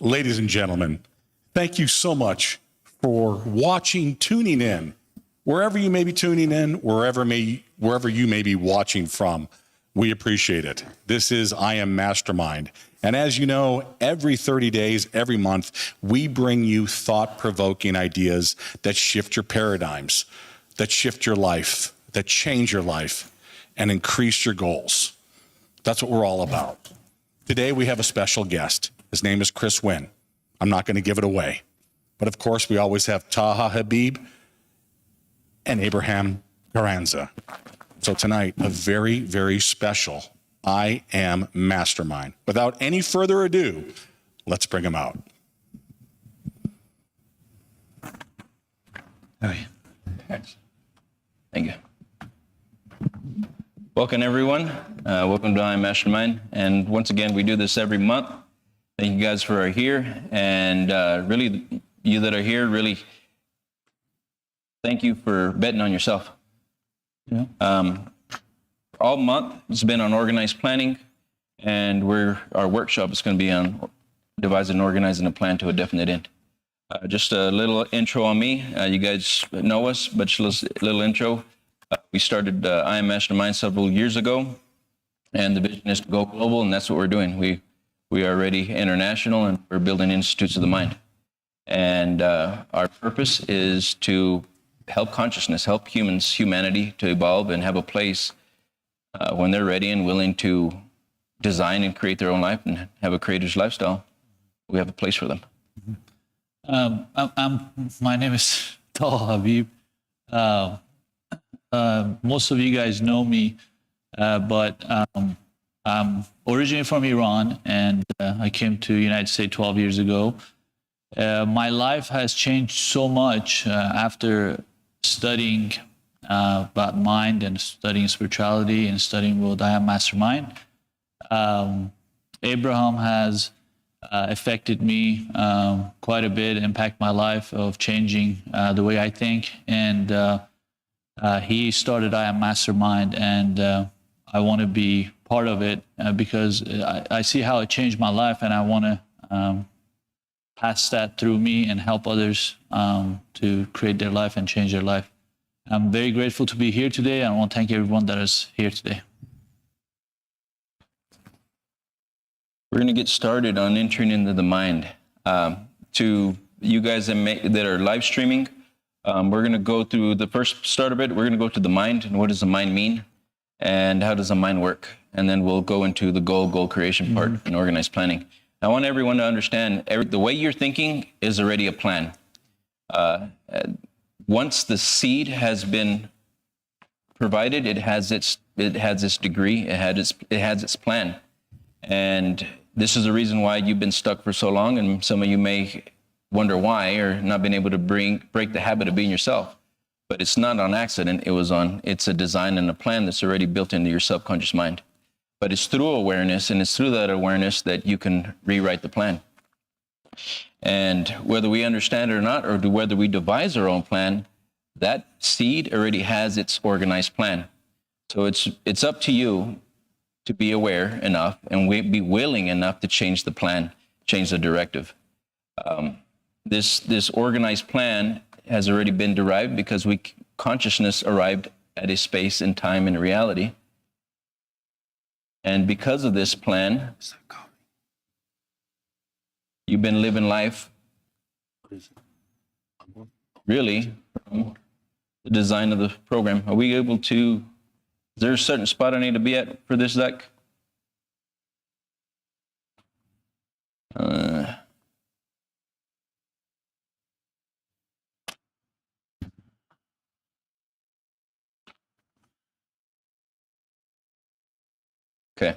Ladies and gentlemen, thank you so much for watching, tuning in, wherever you may be tuning in, wherever you may be watching from. We appreciate it. This is I Am Mastermind. And as you know, every 30 days, every month, we bring you thought-provoking ideas that shift your paradigms, that shift your life, that change your life, and increase your goals. That's what we're all about. Today, we have a special guest. His name is Chris Wynn. I'm not going to give it away. But of course, we always have Taha Habib and Abraham Carranza. So tonight, a very, very special I Am Mastermind. Without any further ado, let's bring him out. Okay. Thank you. Welcome, everyone. Welcome to I Am Mastermind. And once again, we do this every month. Thank you guys for here. And really, you that are here, really thank you for betting on yourself. Yeah. All month, it's been on organized planning. And our workshop is going to be on devising and organizing a plan to a definite end. Just a little intro on me. You guys know us, but just a little intro. We started I Am Mastermind several years ago, and the vision is to go global, and that's what we're doing. We are already international, and we're building institutes of the mind. And our purpose is to help consciousness, help humanity to evolve and have a place when they're ready and willing to design and create their own life and have a creator's lifestyle. We have a place for them. My name is Taha Habib. Most of you guys know me, but I'm originally from Iran, and I came to the United States 12 years ago. My life has changed so much after studying about mind and studying spirituality and studying with I Am Mastermind. Abraham has affected me quite a bit, impacted my life of changing the way I think, and he started I Am Mastermind, and I want to be part of it because I see how it changed my life, and I want to pass that through me and help others to create their life and change their life. I'm very grateful to be here today, and I want to thank everyone that is here today. We're going to get started on entering into the mind. To you guys that are live streaming, we're going to go through the first start of it. We're going to go to the mind and what does the mind mean and how does the mind work? And then we'll go into the goal creation part and organized planning. I want everyone to understand the way you're thinking is already a plan. Once the seed has been provided, it has its degree, it has its plan. And this is the reason why you've been stuck for so long, and some of you may wonder why, or not been able to break the habit of being yourself. But it's not on accident. It's a design and a plan that's already built into your subconscious mind. But it's through awareness, and it's through that awareness that you can rewrite the plan. And whether we understand it or not, or whether we devise our own plan, that seed already has its organized plan. So it's up to you to be aware enough and be willing enough to change the plan, change the directive. This organized plan has already been derived because consciousness arrived at a space and time and reality. And because of this plan, you've been living life really from the design of the program. Are we able to, is there a certain spot I need to be at for this, Zach? Okay.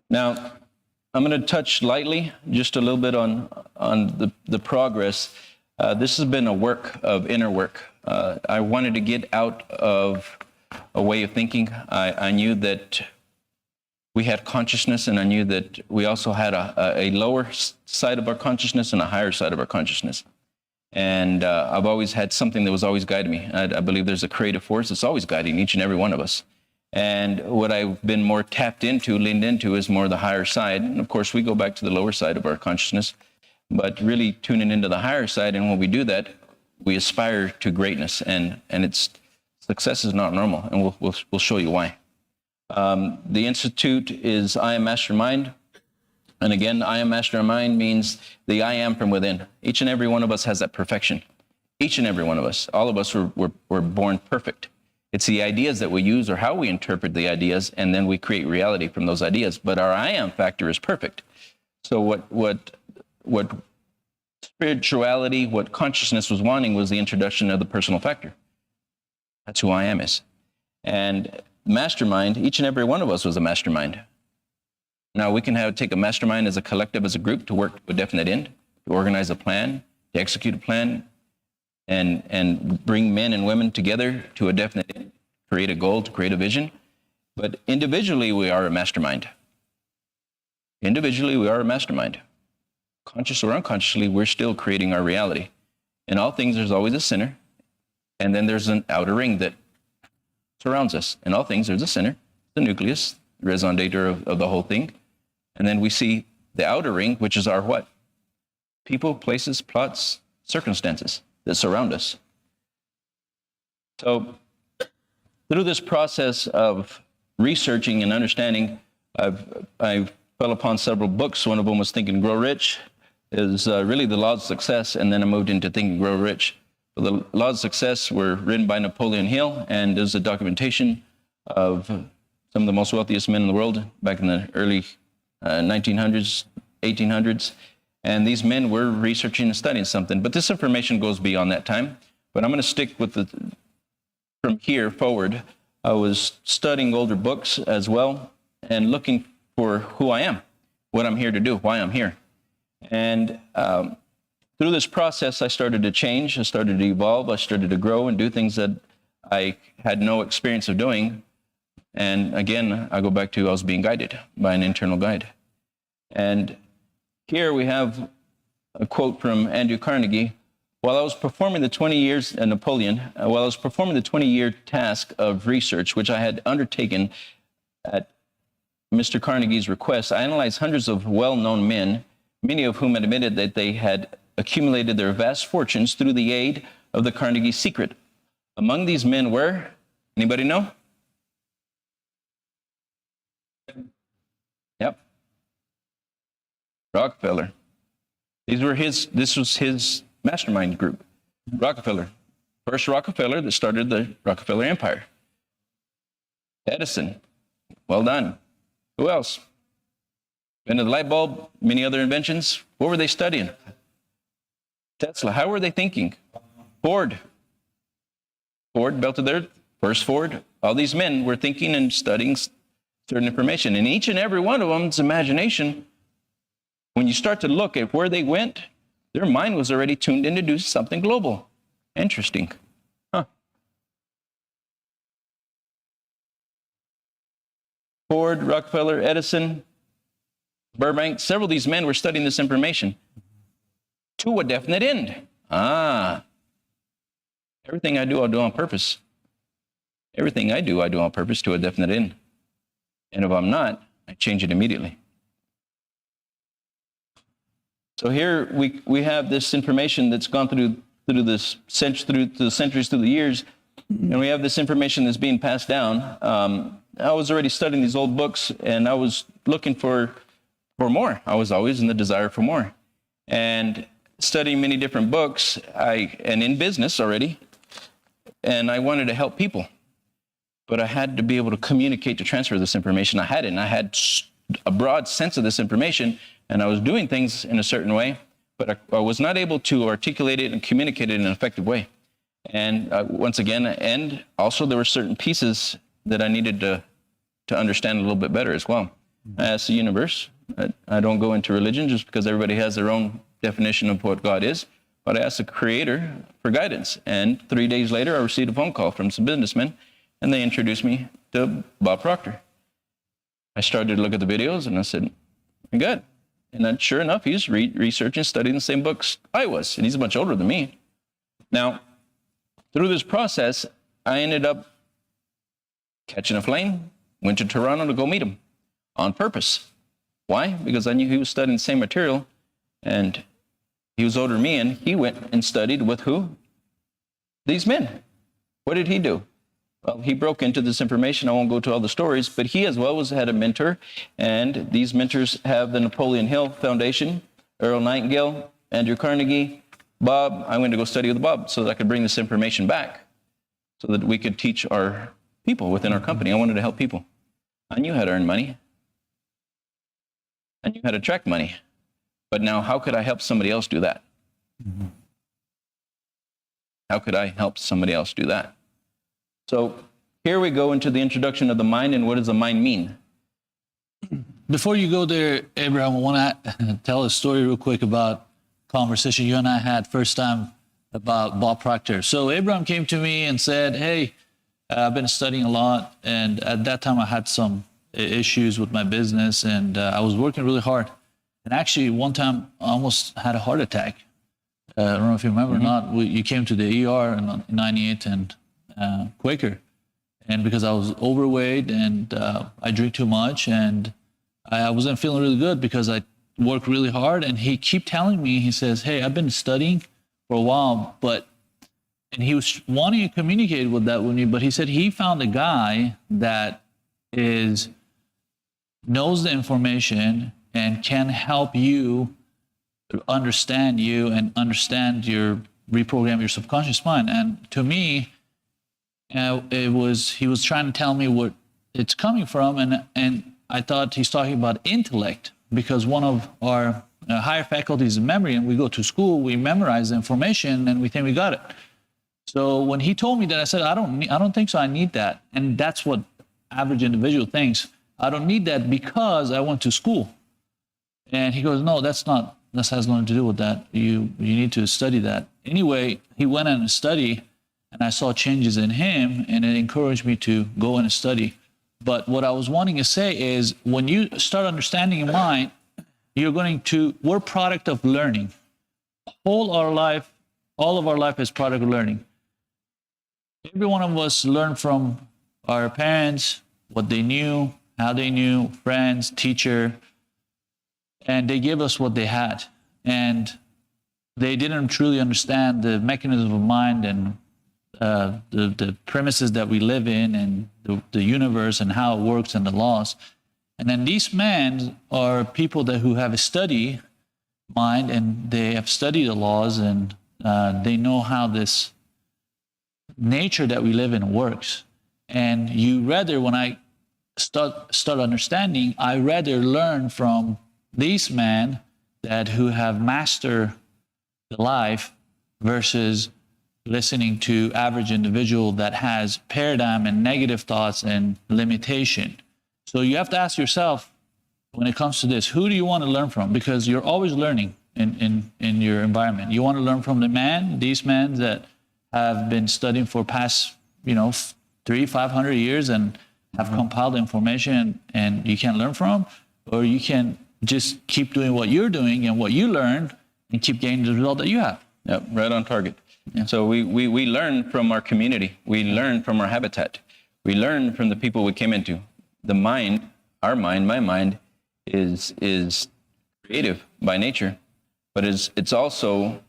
Now, I'm going to touch lightly, just a little bit on the progress. This has been a work of inner work. I wanted to get out of a way of thinking. I knew that we had consciousness, and I knew that we also had a lower side of our consciousness and a higher side of our consciousness. And I've always had something that was always guiding me. I believe there's a creative force that's always guiding each and every one of us. And what I've been more tapped into, leaned into, is more the higher side. And of course, we go back to the lower side of our consciousness, but really tuning into the higher side. And when we do that, we aspire to greatness. And it's success is not normal, and we'll show you why. The institute is I Am Mastermind. And again, I Am Mastermind means the I am from within. Each and every one of us has that perfection. Each and every one of us. All of us were born perfect. It's the ideas that we use or how we interpret the ideas, and then we create reality from those ideas. But our I am factor is perfect. So what spirituality, what consciousness was wanting was the introduction of the personal factor. That's who I am is. And mastermind, each and every one of us was a mastermind. Now, we can take a mastermind as a collective, as a group, to work to a definite end, to organize a plan, to execute a plan, and bring men and women together to a definite end, create a goal, to create a vision. But individually, we are a mastermind. Individually, we are a mastermind. Conscious or unconsciously, we're still creating our reality. In all things, there's always a center, and then there's an outer ring that surrounds us. In all things, there's a center, the nucleus, the raison d'etre of the whole thing. And then we see the outer ring, which is our what? People, places, plots, circumstances that surround us. So through this process of researching and understanding, I fell upon several books. One of them was Think and Grow Rich. It was really the laws of success, and then I moved into Think and Grow Rich. The laws of success were written by Napoleon Hill, and there's a documentation of some of the most wealthiest men in the world back in the early 1900s, 1800s. And these men were researching and studying something. But this information goes beyond that time. But I'm going to stick with from here forward. I was studying older books as well and looking for who I am, what I'm here to do, why I'm here. And through this process, I started to change. I started to evolve. I started to grow and do things that I had no experience of doing. And again, I go back to I was being guided by an internal guide. And here we have a quote from Andrew Carnegie. While I was performing the 20 years, Napoleon, while I was performing the 20-year task of research, which I had undertaken at Mr. Carnegie's request, I analyzed hundreds of well-known men, many of whom admitted that they had accumulated their vast fortunes through the aid of the Carnegie secret. Among these men were, anybody know? Yep. Rockefeller. This was his mastermind group. Rockefeller. First Rockefeller that started the Rockefeller Empire. Edison. Well done. Who else? Invented the light bulb, many other inventions. What were they studying? Tesla. How were they thinking? Ford. Ford, Belt of the Earth, first Ford. All these men were thinking and studying certain information. And each and every one of them's imagination, when you start to look at where they went, their mind was already tuned in to do something global. Interesting. Huh. Ford, Rockefeller, Edison, Burbank, several of these men were studying this information to a definite end. Everything I do, I'll do on purpose. Everything I do on purpose to a definite end. And if I'm not, I change it immediately. So here we have this information that's gone through the centuries, through the years, and we have this information that's being passed down. I was already studying these old books, and I was looking for more. I was always in the desire for more. And studying many different books, and in business already, and I wanted to help people. But I had to be able to communicate, to transfer this information. I had a broad sense of this information, and I was doing things in a certain way, but I was not able to articulate it and communicate it in an effective way. And once again, and also there were certain pieces that I needed to understand a little bit better as well. I asked the universe. I don't go into religion just because everybody has their own definition of what God is, but I asked the Creator for guidance. And 3 days later, I received a phone call from some businessmen, and they introduced me to Bob Proctor. I started to look at the videos, and I said, good. And then sure enough, he's researching, studying the same books I was, and he's a bunch older than me. Now, through this process, I ended up catching a plane, went to Toronto to go meet him on purpose. Why? Because I knew he was studying the same material, and he was older than me, and he went and studied with who? These men. What did he do? Well, he broke into this information. I won't go to all the stories, but he as well had a mentor, and these mentors have the Napoleon Hill Foundation, Earl Nightingale, Andrew Carnegie, Bob. I went to go study with Bob so that I could bring this information back so that we could teach our people within our company. I wanted to help people. I knew how to earn money. I knew how to attract money. But now, how could I help somebody else do that? How could I help somebody else do that? So here we go into the introduction of the mind, and what does the mind mean? Before you go there, Abraham, I want to tell a story real quick about conversation you and I had first time about Bob Proctor. So Abraham came to me and said, hey, I've been studying a lot, and at that time I had some issues with my business, and I was working really hard. And actually, one time I almost had a heart attack. I don't know if you remember or not. You came to the ER in 98 and Quaker. And because I was overweight and I drink too much, and I wasn't feeling really good because I worked really hard. And he kept telling me, he says, hey, I've been studying for a while, and he was wanting to communicate with me, but he said he found a guy that knows the information and can help you understand you and reprogram your subconscious mind. And to me, he was trying to tell me what it's coming from, and I thought he's talking about intellect, because one of our higher faculties is memory, and we go to school, we memorize the information, and we think we got it. So when he told me that, I said, I don't think so. I need that, and that's what average individual thinks. I don't need that because I went to school. And he goes, no, that has nothing to do with that. You need to study that. Anyway, he went in and studied, and I saw changes in him, and it encouraged me to go in and study. But what I was wanting to say is, when you start understanding your mind, we're product of learning. All of our life is product of learning. Every one of us learned from our parents, what they knew, how they knew, friends, teacher, and they gave us what they had. And they didn't truly understand the mechanism of mind and the premises that we live in, and the universe and how it works and the laws. And then these men are people who have a study mind, and they have studied the laws, and they know how this nature that we live in works. And when I start understanding, I rather learn from these men who have mastered the life versus listening to average individual that has paradigm and negative thoughts and limitation. So you have to ask yourself, when it comes to this, who do you want to learn from? Because you're always learning in your environment. You want to learn from these men that have been studying for past 300-500 years and have compiled information, and you can learn from, or you can just keep doing what you're doing and what you learned and keep gaining the result that you have. Yep, right on target. Yeah. So we learn from our community. We learn from our habitat. We learn from the people we came into. The mind, our mind, my mind, is creative by nature, but it's also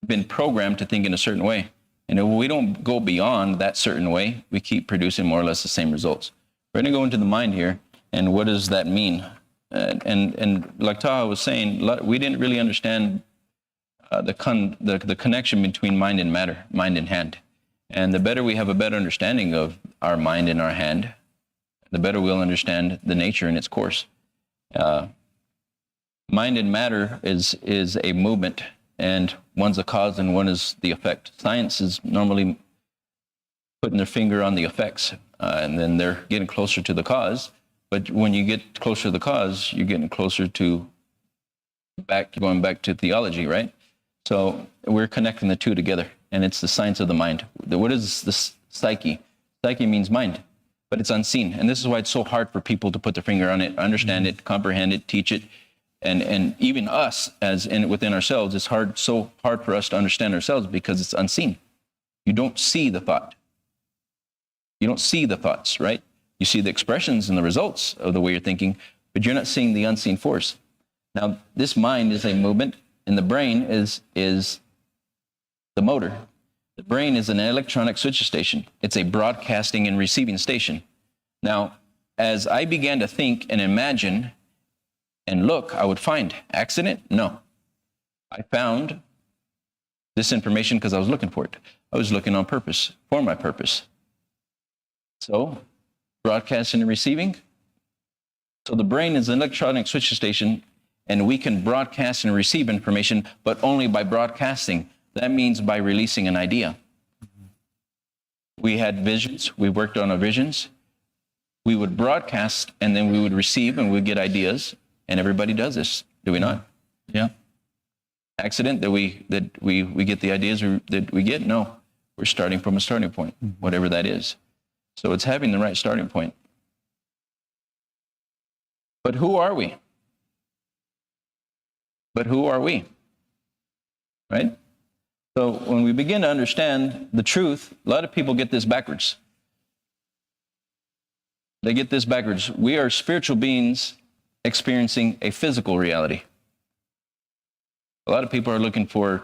been programmed to think in a certain way. And if we don't go beyond that certain way, we keep producing more or less the same results. We're going to go into the mind here, and what does that mean? And like Taha was saying, we didn't really understand the connection between mind and matter, mind and hand. And the better we have a better understanding of our mind and our hand, the better we'll understand the nature and its course. Mind and matter is a movement, and one's the cause and one is the effect. Science is normally putting their finger on the effects, and then they're getting closer to the cause. But when you get closer to the cause, you're getting closer to going back to theology, right? So we're connecting the two together, and it's the science of the mind. What is the psyche? Psyche means mind, but it's unseen. And this is why it's so hard for people to put their finger on it, understand it, comprehend it, teach it. And even us within ourselves, it's so hard for us to understand ourselves because it's unseen. You don't see the thought. You don't see the thoughts, right? You see the expressions and the results of the way you're thinking, but you're not seeing the unseen force. Now, this mind is a movement, and the brain is the motor. The brain is an electronic switch station. It's a broadcasting and receiving station. Now, as I began to think and imagine and look, I would find accident? No. I found this information because I was looking for it. I was looking on purpose, for my purpose. So, broadcasting and receiving. So the brain is an electronic switch station, and we can broadcast and receive information, but only by broadcasting. That means by releasing an idea. We had visions. We worked on our visions. We would broadcast, and then we would receive, and we'd get ideas. And everybody does this, do we not? Yeah. Accident that we get the ideas that we get? No. We're starting from a starting point, whatever that is. So it's having the right starting point. But who are we? But who are we? Right? So when we begin to understand the truth, a lot of people get this backwards. They get this backwards. We are spiritual beings experiencing a physical reality. A lot of people are looking for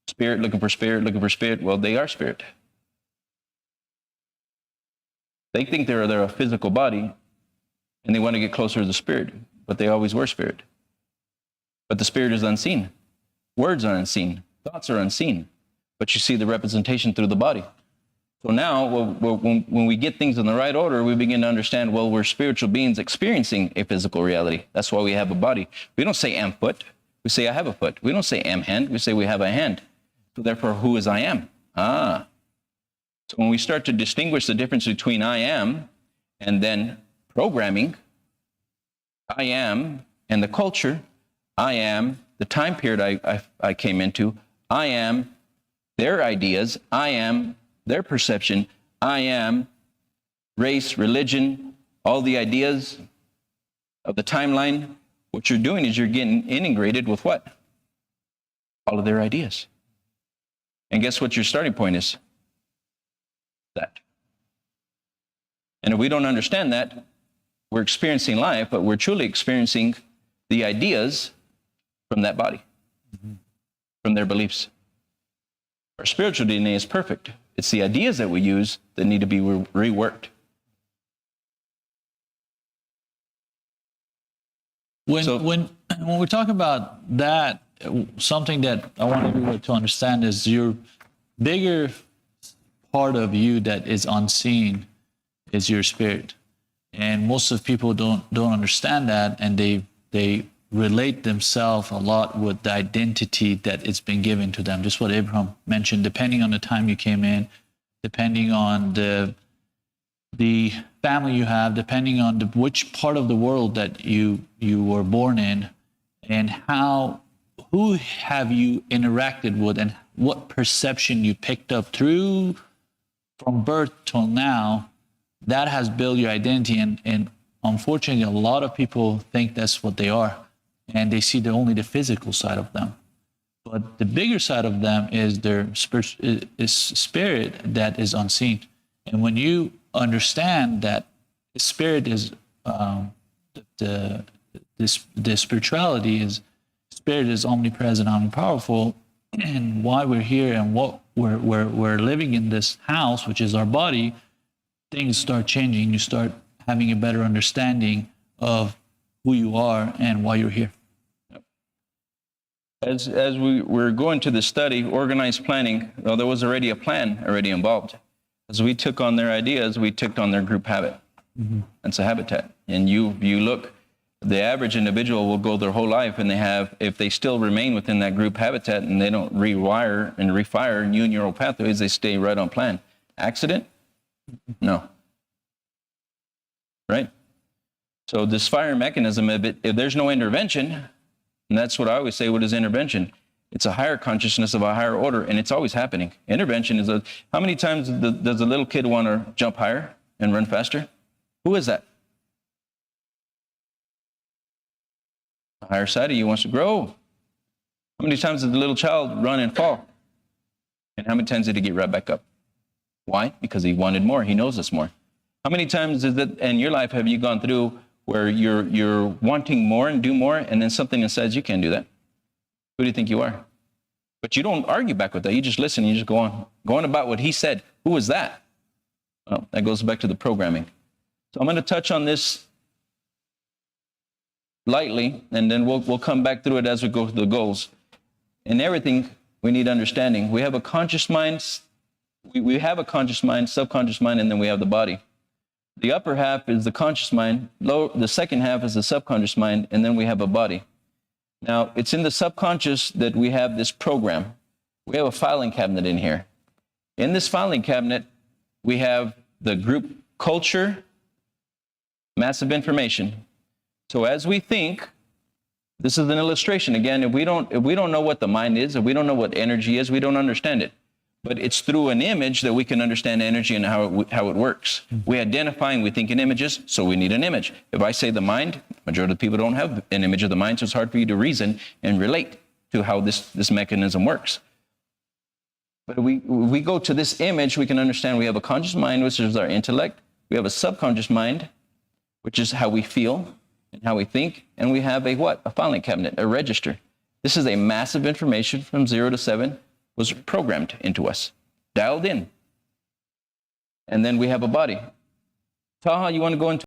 spirit, looking for spirit, looking for spirit. Well, they are spirit. They think they're a physical body, and they want to get closer to the spirit, but they always were spirit. But the spirit is unseen. Words are unseen. Thoughts are unseen. But you see the representation through the body. So now, when we get things in the right order, we begin to understand, well, we're spiritual beings experiencing a physical reality. That's why we have a body. We don't say am foot. We say I have a foot. We don't say am hand. We say we have a hand. So therefore, who is I am? So when we start to distinguish the difference between I am and then programming, I am and the culture, I am the time period I came into, I am their ideas, I am their perception, I am race, religion, all the ideas of the timeline. What you're doing is you're getting integrated with what? All of their ideas. And guess what your starting point is? That. And if we don't understand that, we're experiencing life, but we're truly experiencing the ideas from that body, from their beliefs. Our spiritual DNA is perfect. It's the ideas that we use that need to be reworked. When we talk about that, something that I want everyone to understand is your bigger part of you that is unseen is your spirit. And most of people don't understand that, and they relate themselves a lot with the identity that it's been given to them. Just what Abraham mentioned, depending on the time you came in, depending on the family you have, depending on which part of the world that you were born in, and who have you interacted with, and what perception you picked up through from birth till now, that has built your identity. And unfortunately, a lot of people think that's what they are, and they see only the physical side of them. But the bigger side of them is their spirit that is unseen. And when you understand that the spirit is the spirituality is, spirit is omnipresent, omnipowerful, and why we're here and what we're living in this house, which is our body, things start changing. You start having a better understanding of who you are and why you're here. As we were going to the study, organized planning, well, there was already a plan already involved. As we took on their ideas, we took on their group habit. That's a habitat. And you look, the average individual will go their whole life, and if they still remain within that group habitat and they don't rewire and refire new neural pathways, they stay right on plan. Accident? No. Right? So this fire mechanism, if there's no intervention, and that's what I always say, what is intervention? It's a higher consciousness of a higher order, and it's always happening. Intervention is how many times does a little kid want to jump higher and run faster? Who is that? The higher side of you wants to grow. How many times did the little child run and fall? And how many times did he get right back up? Why? Because he wanted more. He knows us more. How many times is it in your life have you gone through where you're wanting more and do more, and then something that says you can't do that? Who do you think you are? But you don't argue back with that. You just listen. You just go on about what he said. Who was that? Well, that goes back to the programming. So I'm going to touch on this lightly, and then we'll come back through it as we go through the goals. In everything, we need understanding. We have a conscious mind. We have a conscious mind, subconscious mind, and then we have the body. The upper half is the conscious mind. The second half is the subconscious mind, and then we have a body. Now, it's in the subconscious that we have this program. We have a filing cabinet in here. In this filing cabinet, we have the group culture, massive information. So as we think, this is an illustration. Again, if we don't know what the mind is, if we don't know what energy is, we don't understand it. But it's through an image that we can understand energy and how it works. We identify and we think in images, so we need an image. If I say the mind, majority of the people don't have an image of the mind, so it's hard for you to reason and relate to how this mechanism works. But if we go to this image, we can understand we have a conscious mind, which is our intellect. We have a subconscious mind, which is how we feel and how we think. And we have a what? A filing cabinet, a register. This is a massive information from 0 to 7 was programmed into us, dialed in. And then we have a body. Taha, you want to go into